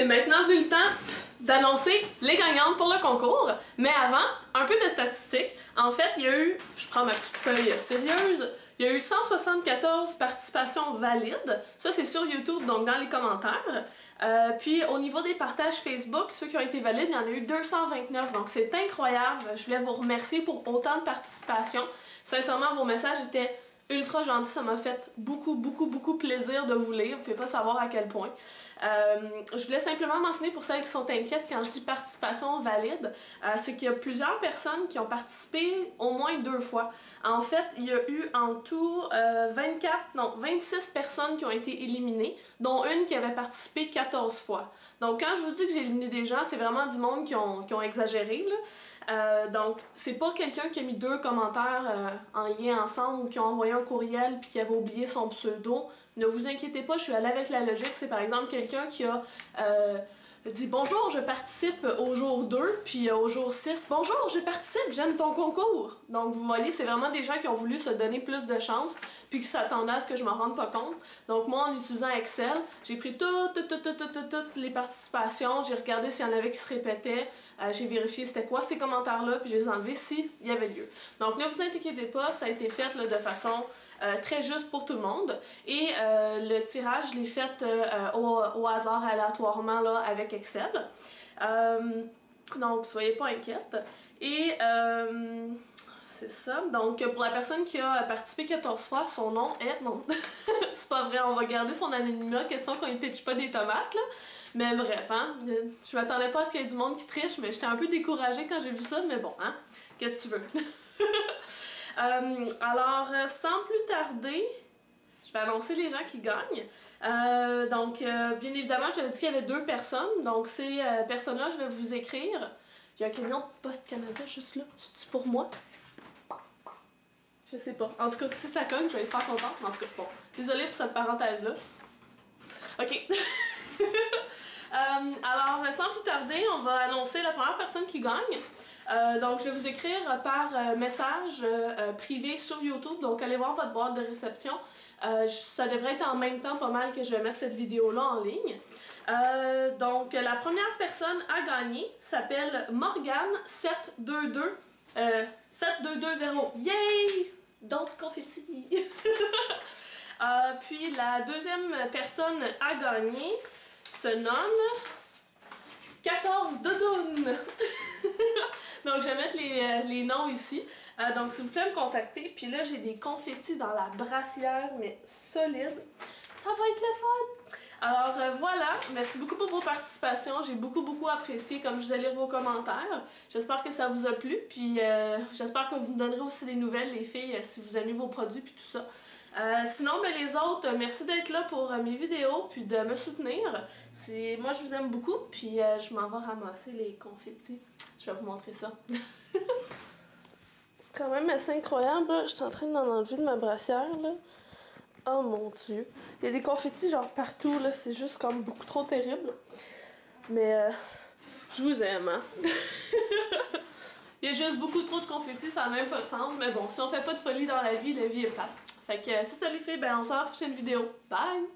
c'est maintenant venu le temps d'annoncer les gagnantes pour le concours. Mais avant, un peu de statistiques. En fait, il y a eu, je prends ma petite feuille sérieuse, il y a eu 174 participations valides. Ça, c'est sur YouTube, donc dans les commentaires. Puis au niveau des partages Facebook, ceux qui ont été valides, il y en a eu 229. Donc c'est incroyable. Je voulais vous remercier pour autant de participation. Sincèrement, vos messages étaient ultra gentils. Ça m'a fait beaucoup plaisir de vous lire. Vous ne pouvez pas savoir à quel point. Je voulais simplement mentionner pour celles qui sont inquiètes quand je dis participation valide, c'est qu'il y a plusieurs personnes qui ont participé au moins 2 fois. En fait, il y a eu en tout 26 personnes qui ont été éliminées, dont une qui avait participé 14 fois. Donc quand je vous dis que j'ai éliminé des gens, c'est vraiment du monde qui ont exagéré, là. Donc c'est pas quelqu'un qui a mis 2 commentaires en lien ensemble ou qui a envoyé un courriel puis qui avait oublié son pseudo. Ne vous inquiétez pas, je suis allée avec la logique. C'est par exemple quelqu'un qui a dit « Bonjour, je participe au jour 2 » puis au jour 6 « Bonjour, je participe, j'aime ton concours ». Donc vous voyez, c'est vraiment des gens qui ont voulu se donner plus de chance puis qui s'attendaient à ce que je m'en rende pas compte. Donc moi, en utilisant Excel, j'ai pris toutes les participations, j'ai regardé s'il y en avait qui se répétaient, j'ai vérifié c'était quoi ces commentaires-là puis je les ai enlevés s'il y avait lieu. Donc ne vous inquiétez pas, ça a été fait là, de façon très juste pour tout le monde. Et le tirage, je l'ai fait au hasard, aléatoirement, là, avec Excel. Donc, soyez pas inquiètes. Et c'est ça. Donc, pour la personne qui a participé 14 fois, son nom est... Non, c'est pas vrai, on va garder son anonymat, question qu'on ne pitche pas des tomates, là. Mais bref, hein, je m'attendais pas à ce qu'il y ait du monde qui triche, mais j'étais un peu découragée quand j'ai vu ça, mais bon, hein, qu'est-ce que tu veux? Alors, sans plus tarder, je vais annoncer les gens qui gagnent. Bien évidemment, je t'avais dit qu'il y avait 2 personnes. Donc, ces personnes-là, je vais vous écrire. Il y a un camion de Poste Canada juste là. C'est pour moi? Je sais pas. En tout cas, si ça cogne, je vais être super contente. En tout cas, bon. Désolée pour cette parenthèse-là. OK. Alors, sans plus tarder, on va annoncer la première personne qui gagne. Donc, je vais vous écrire par message privé sur YouTube. Donc, allez voir votre boîte de réception. Ça devrait être en même temps pas mal que je vais mettre cette vidéo-là en ligne. Donc, la première personne à gagner s'appelle Morgane722. 7220. Yay! D'autres confettis! Puis, la deuxième personne à gagner se nomme 14 Doudoune. Donc, je vais mettre les noms ici. Donc, s'il vous plaît, me contacter. Puis là, j'ai des confettis dans la brassière, mais solides. Ça va être le fun! Alors, voilà. Merci beaucoup pour vos participations. J'ai beaucoup apprécié, comme je vous ai lire vos commentaires. J'espère que ça vous a plu. Puis, j'espère que vous me donnerez aussi des nouvelles, les filles, si vous aimez vos produits, puis tout ça. Sinon, ben, les autres, merci d'être là pour mes vidéos, puis de me soutenir. Moi, je vous aime beaucoup, puis je m'en vais ramasser les confettis. Je vais vous montrer ça. C'est quand même assez incroyable, là. Je suis en train d'en enlever de ma brassière, là. Oh mon Dieu. Il y a des confettis genre partout, là. C'est juste comme beaucoup trop terrible. Mais je vous aime, hein. Il y a juste beaucoup trop de confettis, ça n'a même pas de sens. Mais bon, si on fait pas de folie dans la vie est plate. Fait que si ça les fait, ben on se voit à la prochaine vidéo. Bye!